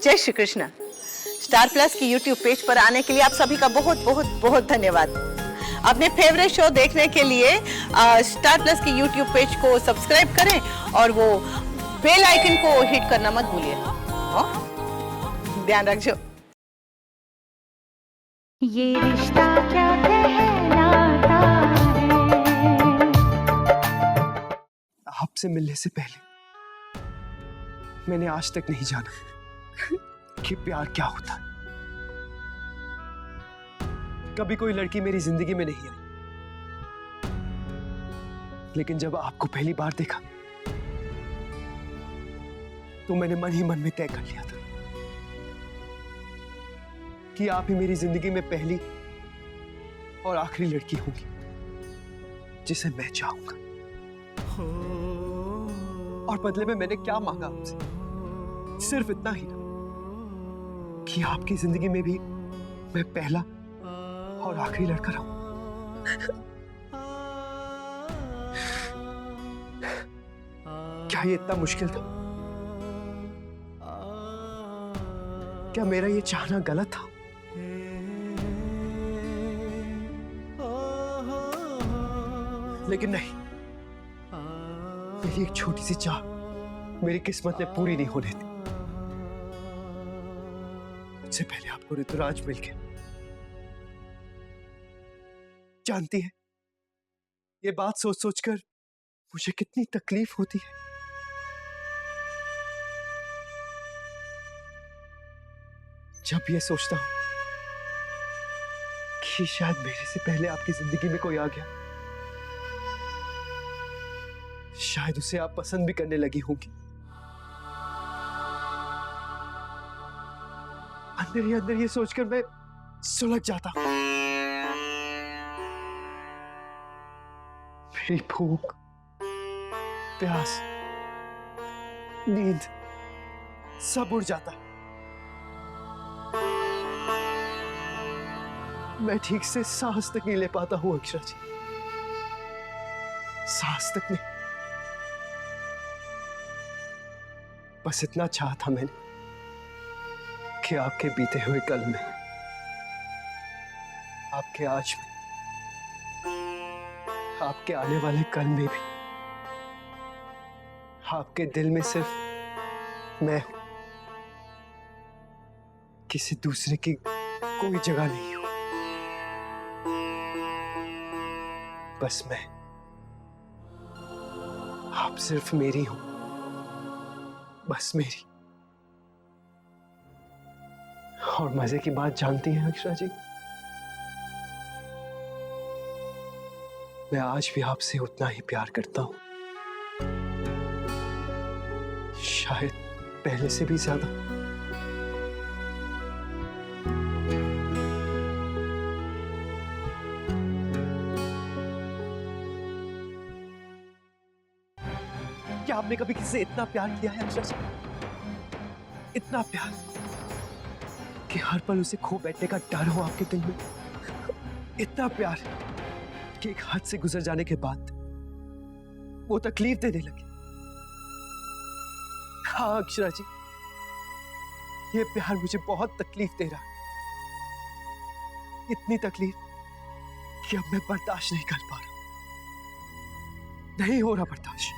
जय Shri Krishna. Star plus की YouTube page पर आने के लिए आप सभी का बहुत बहुत बहुत धन्यवाद। अपने फेवरेट शो देखने के लिए स्टार प्लस की यूट्यूब पेज को सब्सक्राइब करें और वो बेल आइकन को हिट करना मत भूलिए। ध्यान रखिए। ये रिश्ता क्या कहलाता है। आपसे मिलने से पहले मैंने आज तक नहीं जाना कि प्यार क्या होता है। कभी कोई लड़की मेरी जिंदगी में नहीं आई, लेकिन जब आपको पहली बार देखा तो मैंने मन ही मन में तय कर लिया था कि आप ही मेरी जिंदगी में पहली और आखिरी लड़की होंगी जिसे मैं चाहूंगा। और बदले में मैंने क्या मांगा आपसे? सिर्फ इतना ही ना कि आपकी जिंदगी में भी मैं पहला और आखिरी लड़का रहूं। क्या ये इतना मुश्किल था? क्या मेरा ये चाहना गलत था? लेकिन नहीं, मेरी एक छोटी सी चाह मेरी किस्मत ने पूरी नहीं होने दी। उससे पहले आपको ऋतुराज मिल के, जानती है ये बात सोच सोचकर मुझे कितनी तकलीफ होती है। जब ये सोचता हूं कि शायद मेरे से पहले आपकी जिंदगी में कोई आ गया, शायद उसे आप पसंद भी करने लगी होंगी। अंदर ही अंदर ये सोचकर मैं सुलझ जाता हूं। मेरी भूख, प्यास, नींद सब उड़ जाता है। मैं ठीक से सांस तक नहीं ले पाता हूं अक्षरा जी, सांस तक नहीं। बस इतना चाहा था मैंने कि आपके बीते हुए कल में, आपके आज में, आपके आने वाले कल में भी आपके दिल में सिर्फ मैं हूं, किसी दूसरे की कोई जगह नहीं। बस मैं, आप सिर्फ मेरी हो, बस मेरी। और मजे की बात जानती हैं अक्षरा जी, मैं आज भी आपसे उतना ही प्यार करता हूं, शायद पहले से भी ज्यादा। क्या आपने कभी किसी से इतना प्यार किया है अक्षरा जी? इतना प्यार कि हर पल उसे खो बैठने का डर हो आपके दिल में? इतना प्यार कि एक हद से गुजर जाने के बाद वो तकलीफ देने लगे। हाँ अक्षरा जी, ये प्यार मुझे बहुत तकलीफ दे रहा है। इतनी तकलीफ कि अब मैं बर्दाश्त नहीं कर पा रहा, नहीं हो रहा बर्दाश्त।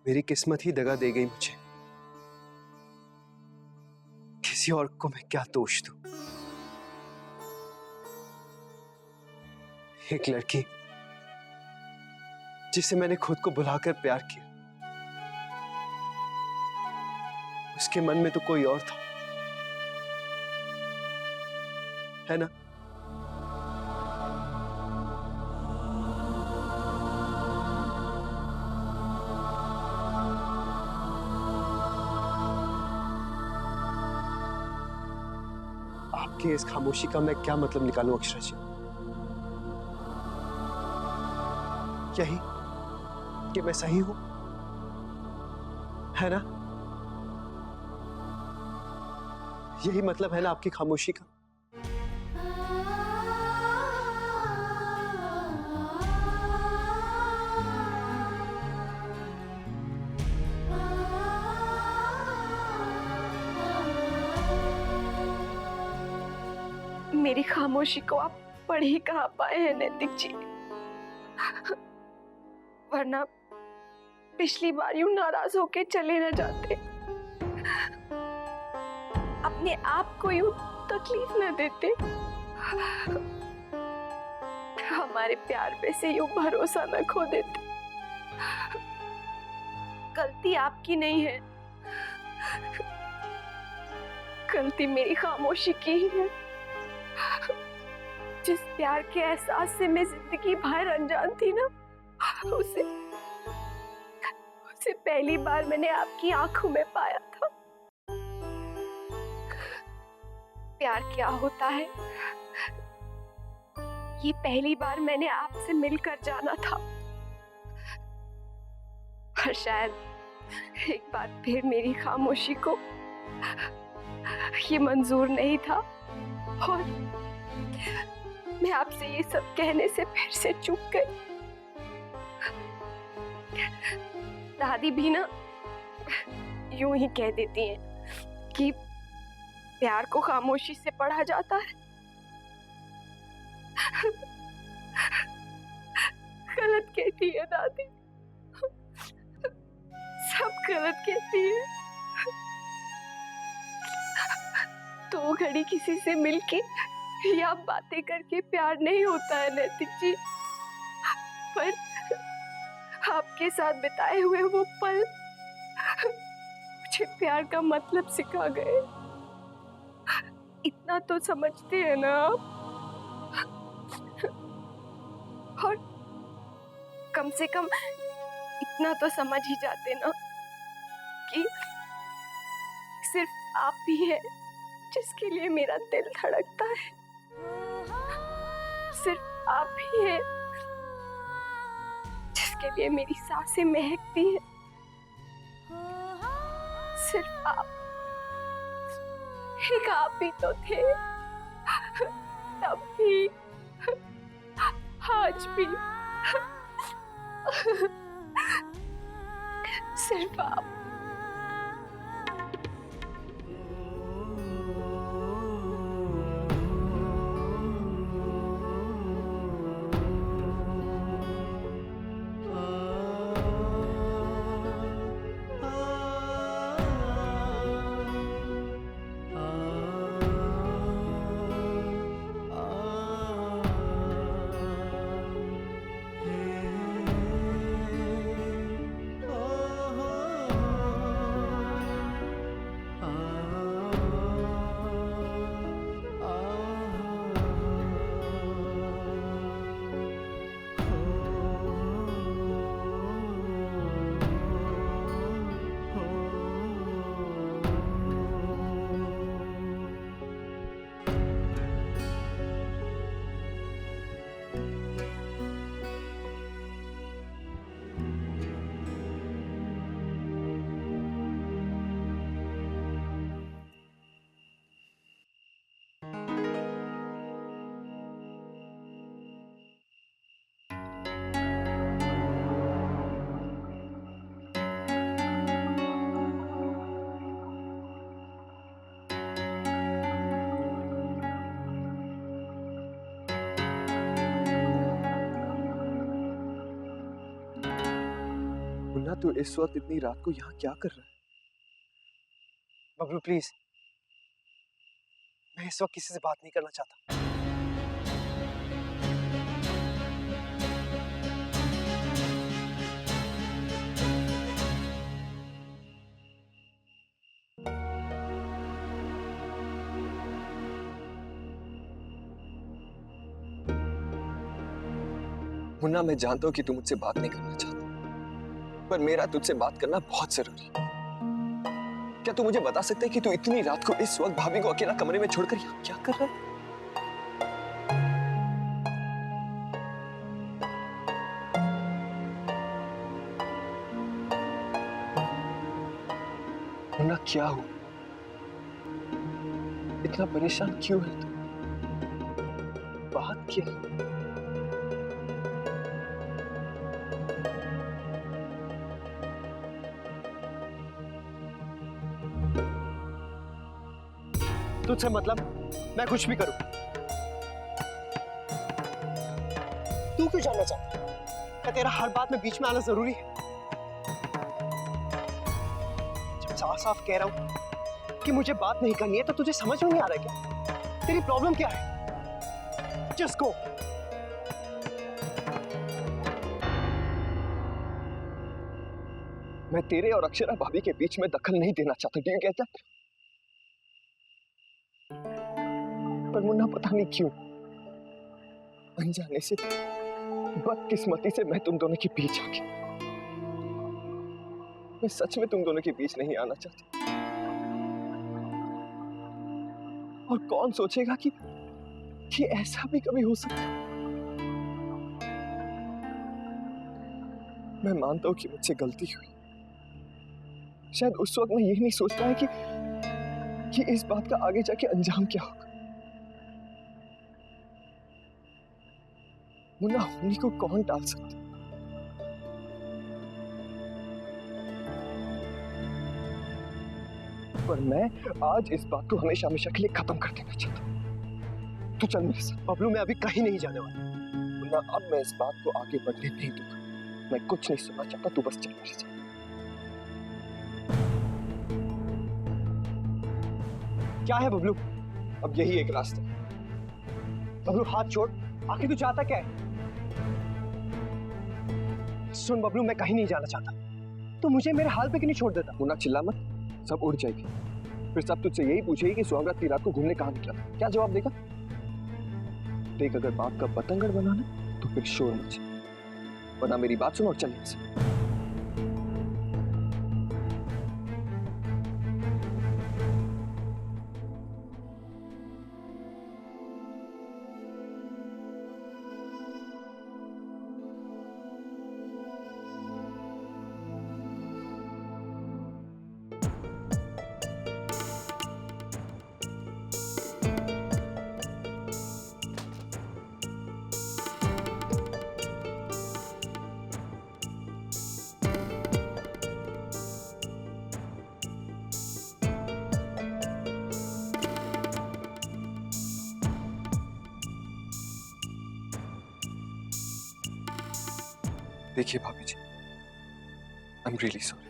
मेरी किस्मत ही दगा दे गई मुझे। किसी और को मैं क्या दोष दूं? एक लड़की जिसे मैंने खुद को बुलाकर प्यार किया, उसके मन में तो कोई और था, है ना? आपकी इस खामोशी का मैं क्या मतलब निकालूं अक्षरा जी? यही कि मैं सही हूं, है ना? यही मतलब है ना आपकी खामोशी का? मेरी खामोशी को आप पढ़ ही कहाँ पाए हैं नैतिक जी, वरना पिछली बार यूं नाराज होके चले न जाते, अपने आप को यूं तकलीफ न देते, हमारे प्यार पे से यूं भरोसा न खो देते। गलती आपकी नहीं है, गलती मेरी खामोशी की ही है। जिस प्यार के एहसास से मैं जिंदगी भर अनजान थी ना, उसे पहली बार मैंने आपकी आंखों में पाया था। प्यार क्या होता है, ये पहली बार मैंने आपसे मिलकर जाना था। पर शायद एक बार फिर मेरी खामोशी को ये मंजूर नहीं था और मैं आपसे ये सब कहने से फिर से चूक गई। दादी भी ना यूं ही कह देती हैं कि प्यार को खामोशी से पढ़ा जाता है। गलत कहती है दादी, सब गलत कहती है। तो घड़ी किसी से मिलके या बातें करके प्यार नहीं होता है नैतिक जी, पर आपके साथ बिताए हुए वो पल मुझे प्यार का मतलब सिखा गए। इतना तो समझते हैं ना आप, और कम से कम इतना तो समझ ही जाते ना कि सिर्फ आप ही है जिसके लिए मेरा दिल धड़कता है, सिर्फ आप ही है जिसके लिए मेरी सांसें महकती है, सिर्फ आप, एक आप ही तो थे, तब भी आज भी सिर्फ आप। मुन्ना तू इस वक्त इतनी रात को यहाँ क्या कर रहा है? बबलू प्लीज, मैं इस वक्त किसी से बात नहीं करना चाहता। मुन्ना मैं जानता हूं कि तू मुझसे बात नहीं करना चाहता, पर मेरा तुझसे बात करना बहुत जरूरी है। क्या तू मुझे बता सकता है कि तू इतनी रात को इस वक्त भाभी को अकेला कमरे में छोड़कर यहाँ क्या कर रहा है? मुन्ना क्या हुआ? इतना परेशान क्यों है तू? बात क्या है? तुझसे मतलब मैं कुछ भी करूं। तू क्यों जानना चाहता? क्या तेरा हर बात में बीच में आना जरूरी है? जब साफ साफ कह रहा हूं कि मुझे बात नहीं करनी है तो तुझे समझ में नहीं आ रहा है क्या? तेरी प्रॉब्लम क्या है? Just go. मैं तेरे और अक्षरा भाभी के बीच में दखल नहीं देना चाहता, डू यू गेट दैट? पर मुन्ना पता नहीं क्यों अनजाने से, बदकिस्मती से मैं तुम दोनों के बीच आ गया। मैं सच में तुम दोनों के बीच नहीं आना चाहता। और कौन सोचेगा कि ऐसा भी कभी हो सकता है। मैं मानता हूं कि मुझसे गलती हुई। शायद उस वक्त मैं ये नहीं सोच पाया कि इस बात का आगे जाके अंजाम क्या होगा। मुन्ना होनी को कौन टाल सकता? पर मैं आज इस बात को हमेशा हमेशा के लिए खत्म कर देना चाहता हूं। तू चल मेरे साथ। बबलू मैं अभी कहीं नहीं जाने वाला। मुन्ना अब मैं इस बात को आगे बढ़ने नहीं दूंगा। मैं कुछ नहीं सुनना चाहता, तू बस चल मेरे साथ। क्या है बबलू? अब यही एक रास्ता है। बबलू हाथ छोड़, आखिर तू चाहता क्या है? सुन बबलू, मैं कहीं नहीं जाना चाहता। तो मुझे मेरे हाल पे क्यों नहीं छोड़ देता? मुन्ना चिल्ला मत, सब उड़ जाएगी। फिर सब तुझसे यही पूछेगी कि सुहागरात की रात को घूमने कहाँ निकला था। क्या जवाब देगा? देख, अगर बात का पतंगड़ बनाना तो फिर शोर मचे, वरना मेरी बात सुनो और चल यहाँ से। देखिए भाभी जी, आई एम रियली सॉरी।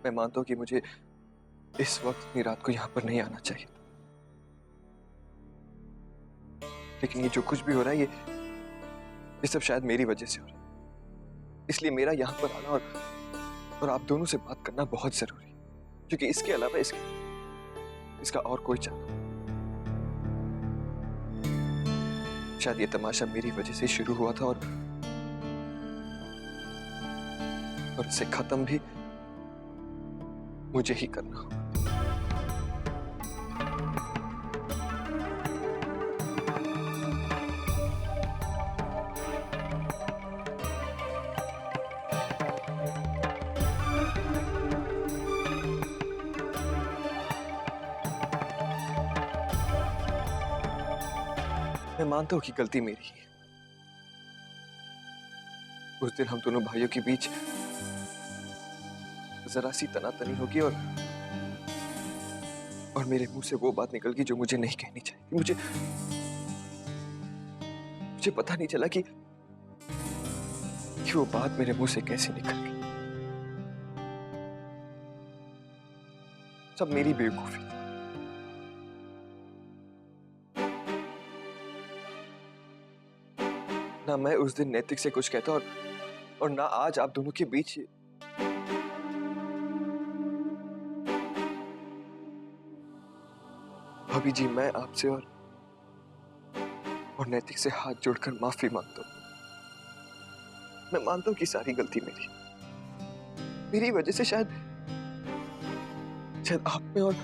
मैं मानता हूं कि मुझे इस वक्त इतनी रात को यहां पर नहीं आना चाहिए, लेकिन ये जो कुछ भी हो रहा है ये सब शायद मेरी वजह से हो रहा है। इसलिए मेरा यहां पर आना और आप दोनों से बात करना बहुत जरूरी है, क्योंकि इसके अलावा इसका और कोई चारा। शायद ये तमाशा मेरी वजह से शुरू हुआ था और इसे खत्म भी मुझे ही करना होगा। मैं मानता हूं कि गलती मेरी है। उस दिन हम दोनों भाइयों के बीच जरा सी तनातनी होगी और मेरे मुंह से वो बात निकल गई जो मुझे नहीं कहनी चाहिए। मुझे पता नहीं चला कि कि वो बात मेरे मुंह से कैसे निकल गई। सब मेरी बेवकूफी थी। ना मैं उस दिन नैतिक से कुछ कहता और ना आज आप दोनों के बीच भाभी जी, मैं आपसे और नैतिक से हाथ जोड़कर माफी मांगता हूं। मैं मानता हूं कि सारी गलती मेरी वजह से शायद आप में और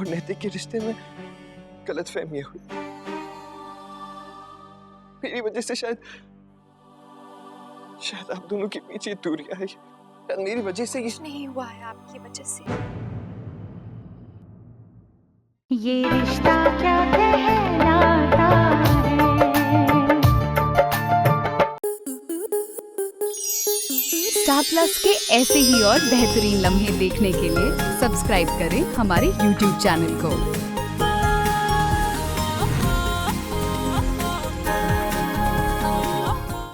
नैतिक के रिश्ते में गलतफहमियां हुई। मेरी वजह से शायद आप दोनों के पीछे दूरियां आई। शायद मेरी वजह से कुछ नहीं हुआ है आपकी वजह से। ये रिश्ता क्या कहलाता है। स्टार प्लस के ऐसे ही और बेहतरीन लम्हे देखने के लिए सब्सक्राइब करें हमारे YouTube चैनल को।